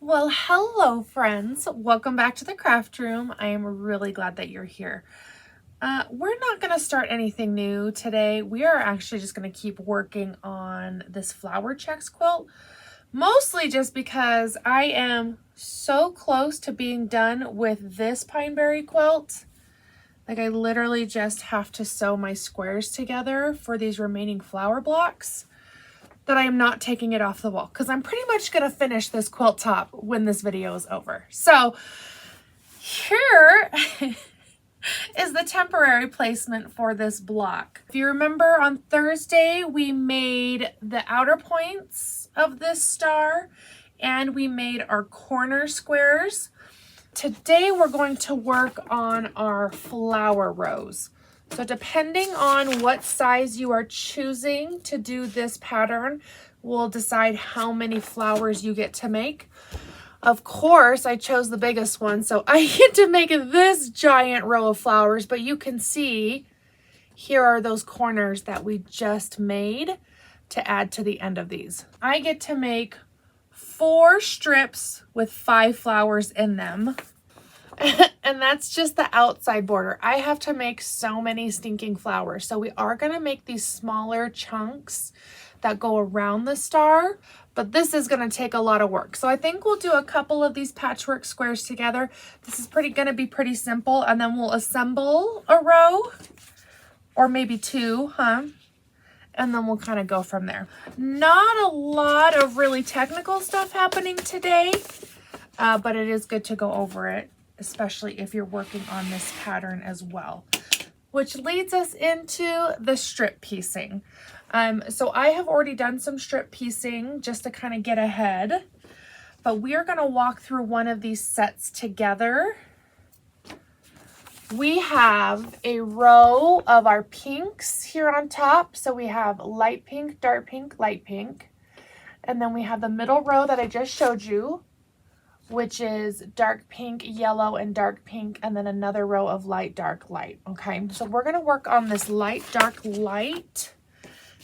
Well, hello friends. Welcome back to the craft room. I am really glad that you're here. We're not going to start anything new today. We are actually just going to keep working on this flower checks quilt, mostly just because I am so close to being done with this pineberry quilt. Like, I literally just have to sew my squares together for these remaining flower blocks, that I am not taking it off the wall because I'm pretty much going to finish this quilt top when this video is over. So here is the temporary placement for this block. If you remember, on Thursday we made the outer points of this star and we made our corner squares. Today we're going to work on our flower rows. So depending on what size you are choosing to do this pattern will decide how many flowers you get to make. Of course, I chose the biggest one, so I get to make this giant row of flowers, but you can see here are those corners that we just made to add to the end of these. I get to make 4 strips with 5 flowers in them. And that's just the outside border. I have to make so many stinking flowers. So we are going to make these smaller chunks that go around the star, but this is going to take a lot of work. So I think we'll do a couple of these patchwork squares together. This is going to be pretty simple, and then we'll assemble a row or maybe 2, and then we'll kind of go from there. Not a lot of really technical stuff happening today, but it is good to go over it, especially if you're working on this pattern as well, which leads us into the strip piecing. So I have already done some strip piecing just to kind of get ahead, but we are going to walk through one of these sets together. We have a row of our pinks here on top. So we have light pink, dark pink, light pink, and then we have the middle row that I just showed you, which is dark pink, yellow, and dark pink, and then another row of light, dark, light. Okay, so we're going to work on this light, dark, light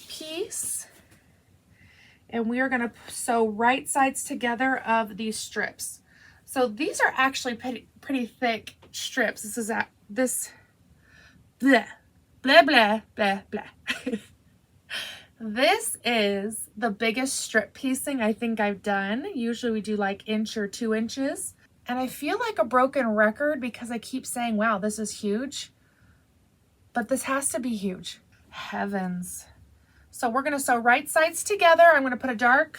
piece, and we are going to sew right sides together of these strips. So these are actually pretty thick strips. This is blah, blah, blah, blah, blah. This is the biggest strip piecing I think I've done. Usually we do like 1 or 2 inches. And I feel like a broken record because I keep saying, wow, this is huge. But this has to be huge. Heavens. So we're going to sew right sides together. I'm going to put a dark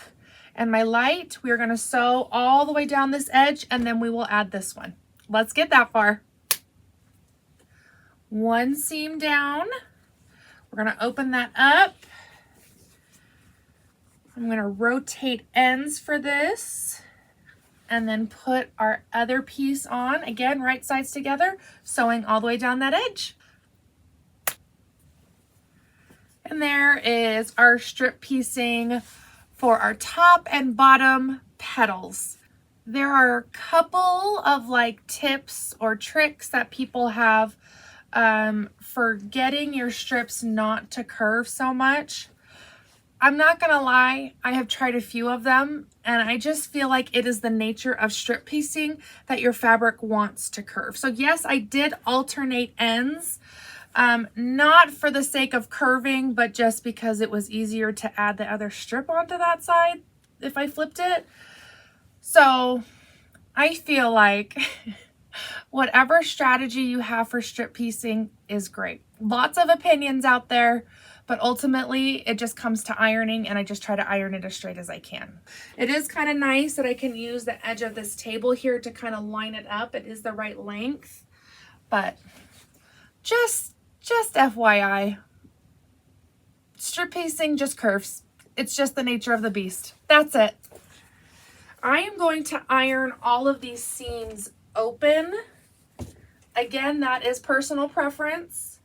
and my light. We're going to sew all the way down this edge, and then we will add this one. Let's get that far. 1 seam down. We're going to open that up. I'm going to rotate ends for this and then put our other piece on. Again, right sides together, sewing all the way down that edge. And there is our strip piecing for our top and bottom petals. There are a couple of like tips or tricks that people have for getting your strips not to curve so much. I'm not gonna lie, I have tried a few of them, and I just feel like it is the nature of strip piecing that your fabric wants to curve. So yes, I did alternate ends, not for the sake of curving, but just because it was easier to add the other strip onto that side if I flipped it. So I feel like whatever strategy you have for strip piecing is great. Lots of opinions out there, but ultimately it just comes to ironing, and I just try to iron it as straight as I can. It is kind of nice that I can use the edge of this table here to kind of line it up. It is the right length, but just FYI, strip piecing just curves. It's just the nature of the beast. That's it. I am going to iron all of these seams open. Again, that is personal preference.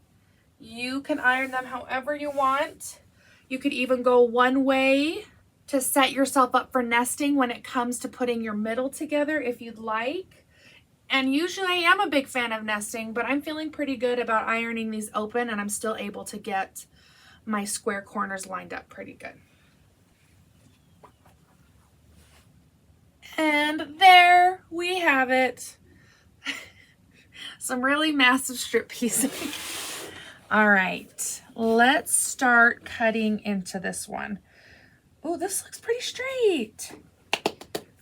You can iron them however you want. You could even go one way to set yourself up for nesting when it comes to putting your middle together if you'd like. And usually I am a big fan of nesting, but I'm feeling pretty good about ironing these open, and I'm still able to get my square corners lined up pretty good. And have it. Some really massive strip piecing. All right, let's start cutting into this one. Oh, this looks pretty straight.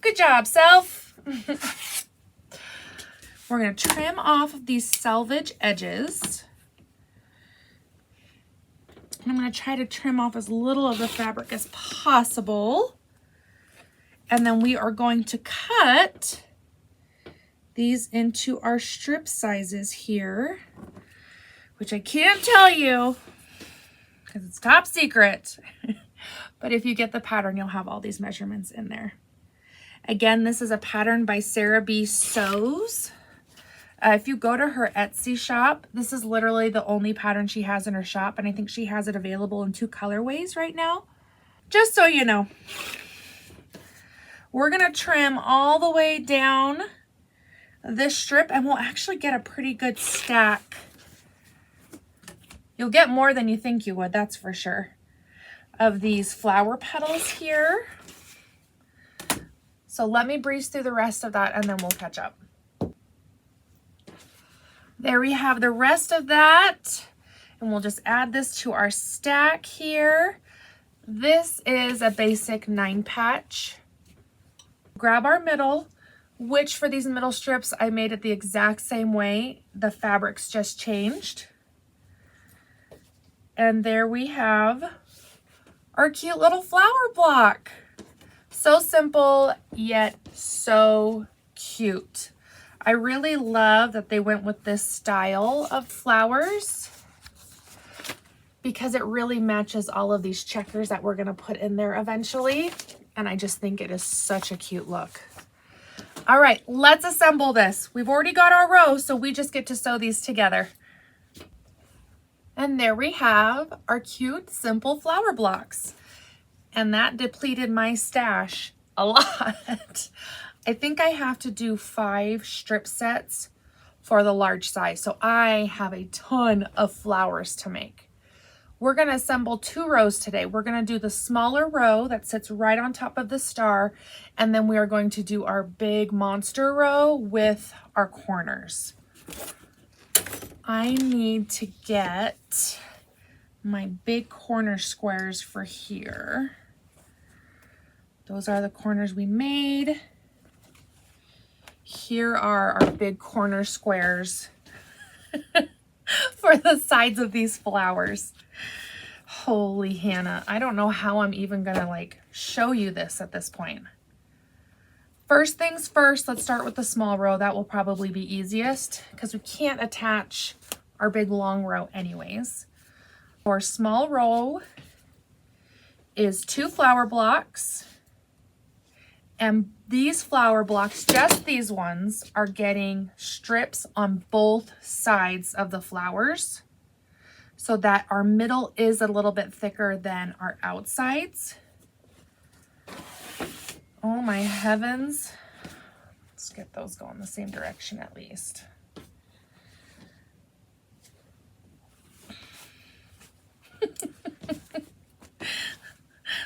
Good job, self. We're going to trim off of these selvage edges. I'm going to try to trim off as little of the fabric as possible. And then we are going to cut these into our strip sizes here, which I can't tell you because it's top secret. But if you get the pattern, you'll have all these measurements in there. Again, this is a pattern by Sarah B. Sews. If you go to her Etsy shop, this is literally the only pattern she has in her shop, and I think she has it available in 2 colorways right now. Just so you know. We're gonna trim all the way down this strip, and we'll actually get a pretty good stack. You'll get more than you think you would, that's for sure, of these flower petals here. So let me breeze through the rest of that and then we'll catch up. There we have the rest of that, and we'll just add this to our stack here. This is a basic 9 patch. Grab our middle, which for these middle strips, I made it the exact same way. The fabrics just changed. And there we have our cute little flower block. So simple, yet so cute. I really love that they went with this style of flowers because it really matches all of these checkers that we're gonna put in there eventually. And I just think it is such a cute look. All right, let's assemble this. We've already got our row, so we just get to sew these together. And there we have our cute, simple flower blocks. And that depleted my stash a lot. I think I have to do 5 strip sets for the large size. So I have a ton of flowers to make. We're gonna assemble 2 rows today. We're gonna do the smaller row that sits right on top of the star, and then we are going to do our big monster row with our corners. I need to get my big corner squares for here. Those are the corners we made. Here are our big corner squares for the sides of these flowers. Holy Hannah, I don't know how I'm even gonna like show you this at this point. First things first, let's start with the small row. That will probably be easiest because we can't attach our big long row anyways. Our small row is 2 flower blocks, and these flower blocks, just these ones, are getting strips on both sides of the flowers so that our middle is a little bit thicker than our outsides. Oh my heavens. Let's get those going the same direction at least.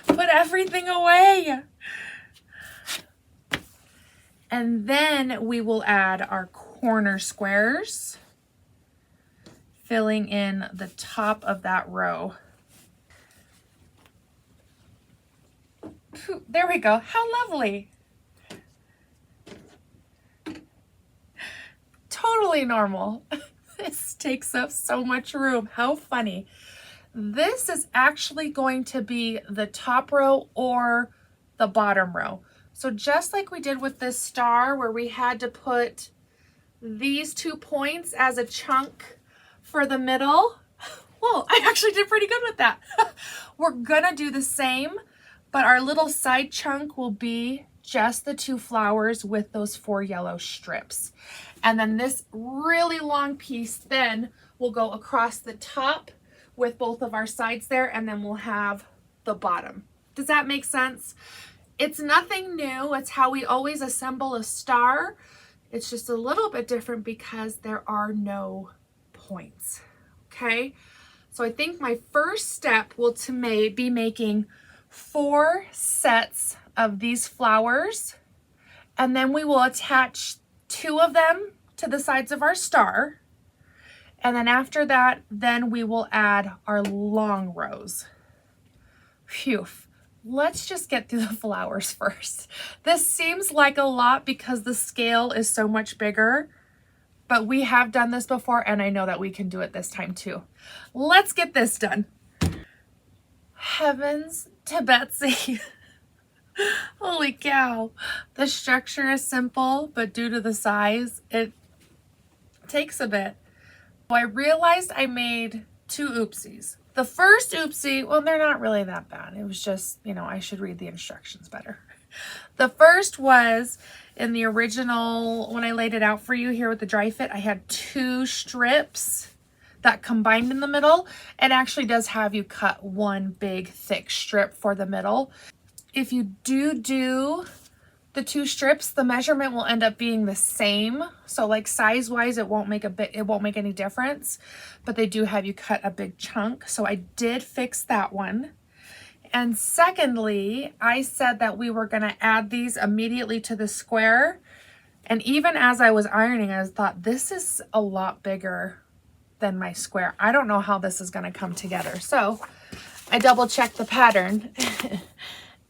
Put everything away. And then we will add our corner squares, filling in the top of that row. There we go. How lovely. Totally normal. This takes up so much room. How funny. This is actually going to be the top row or the bottom row. So just like we did with this star where we had to put these 2 points as a chunk for the middle. Whoa, I actually did pretty good with that. We're gonna do the same, but our little side chunk will be just the 2 flowers with those 4 yellow strips. And then this really long piece then will go across the top with both of our sides there, and then we'll have the bottom. Does that make sense? It's nothing new. It's how we always assemble a star. It's just a little bit different because there are no points, okay? So I think my first step will be making 4 sets of these flowers, and then we will attach 2 of them to the sides of our star. And then after that, then we will add our long rows. Phew. Let's just get through the flowers first. This seems like a lot because the scale is so much bigger, but we have done this before and I know that we can do it this time too. Let's get this done. Heavens to Betsy. Holy cow. The structure is simple, but due to the size, it takes a bit. I realized I made 2 oopsies. The first oopsie, well, they're not really that bad. It was just, you know, I should read the instructions better. The first was in the original, when I laid it out for you here with the dry fit, I had 2 strips that combined in the middle. It actually does have you cut 1 big thick strip for the middle. If you do the 2 strips, the measurement will end up being the same. So like size wise, it won't make any difference, but they do have you cut a big chunk. So I did fix that one. And secondly, I said that we were gonna add these immediately to the square. And even as I was ironing, I thought this is a lot bigger than my square. I don't know how this is gonna come together. So I double checked the pattern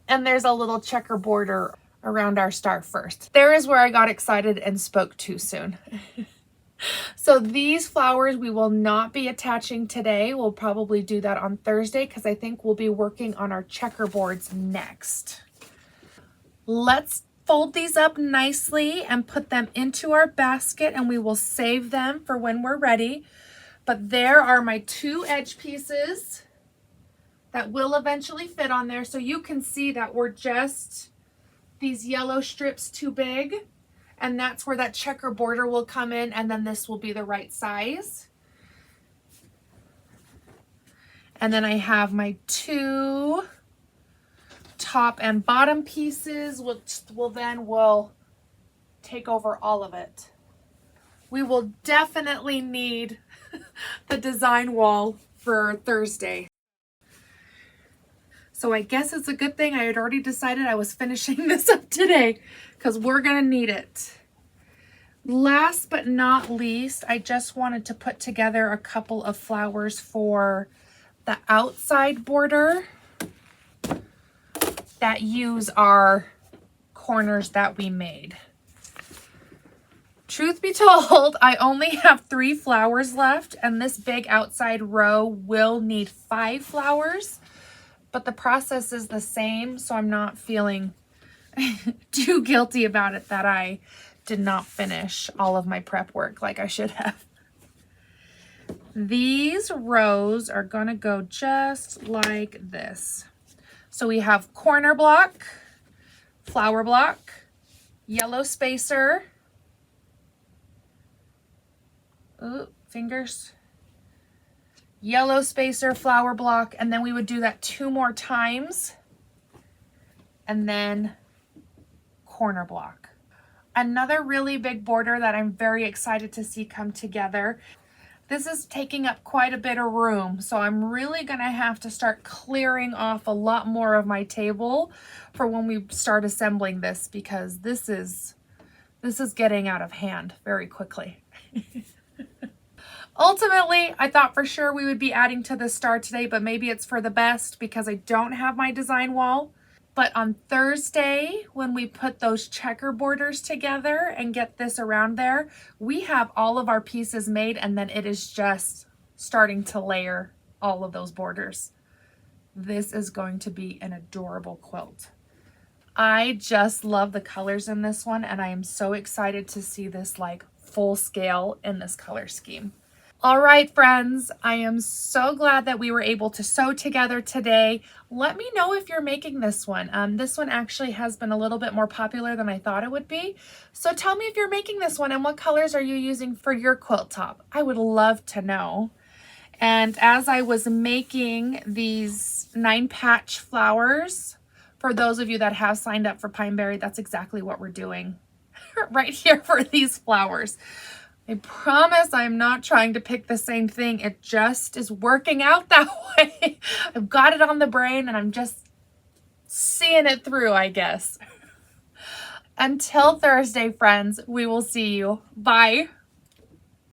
and there's a little checker border around our star first. There is where I got excited and spoke too soon. So these flowers we will not be attaching today. We'll probably do that on Thursday because I think we'll be working on our checkerboards next. Let's fold these up nicely and put them into our basket and we will save them for when we're ready. But there are my 2 edge pieces that will eventually fit on there. So you can see that we're just these yellow strips too big, and that's where that checker border will come in, and then this will be the right size. And then I have my 2 top and bottom pieces, which will take over all of it. We will definitely need the design wall for Thursday. So I guess it's a good thing I had already decided I was finishing this up today because we're gonna need it. Last but not least, I just wanted to put together a couple of flowers for the outside border that use our corners that we made. Truth be told, I only have 3 flowers left and this big outside row will need 5 flowers. But the process is the same, so I'm not feeling too guilty about it that I did not finish all of my prep work like I should have. These rows are gonna go just like this. So we have corner block, flower block, yellow spacer, ooh, fingers, yellow spacer, flower block, and then we would do that 2 more times, and then corner block. Another really big border that I'm very excited to see come together. This is taking up quite a bit of room, so I'm really gonna have to start clearing off a lot more of my table for when we start assembling this, because this is getting out of hand very quickly. Ultimately, I thought for sure we would be adding to the star today, but maybe it's for the best because I don't have my design wall. But on Thursday, when we put those checker borders together and get this around there, we have all of our pieces made, and then it is just starting to layer all of those borders. This is going to be an adorable quilt. I just love the colors in this one, and I am so excited to see this like full scale in this color scheme. All right, friends, I am so glad that we were able to sew together today. Let me know if you're making this one. This one actually has been a little bit more popular than I thought it would be. So tell me if you're making this one and what colors are you using for your quilt top? I would love to know. And as I was making these 9 patch flowers, for those of you that have signed up for Pineberry, that's exactly what we're doing right here for these flowers. I promise I'm not trying to pick the same thing. It just is working out that way. I've got it on the brain and I'm just seeing it through, I guess. Until Thursday, friends, we will see you. Bye.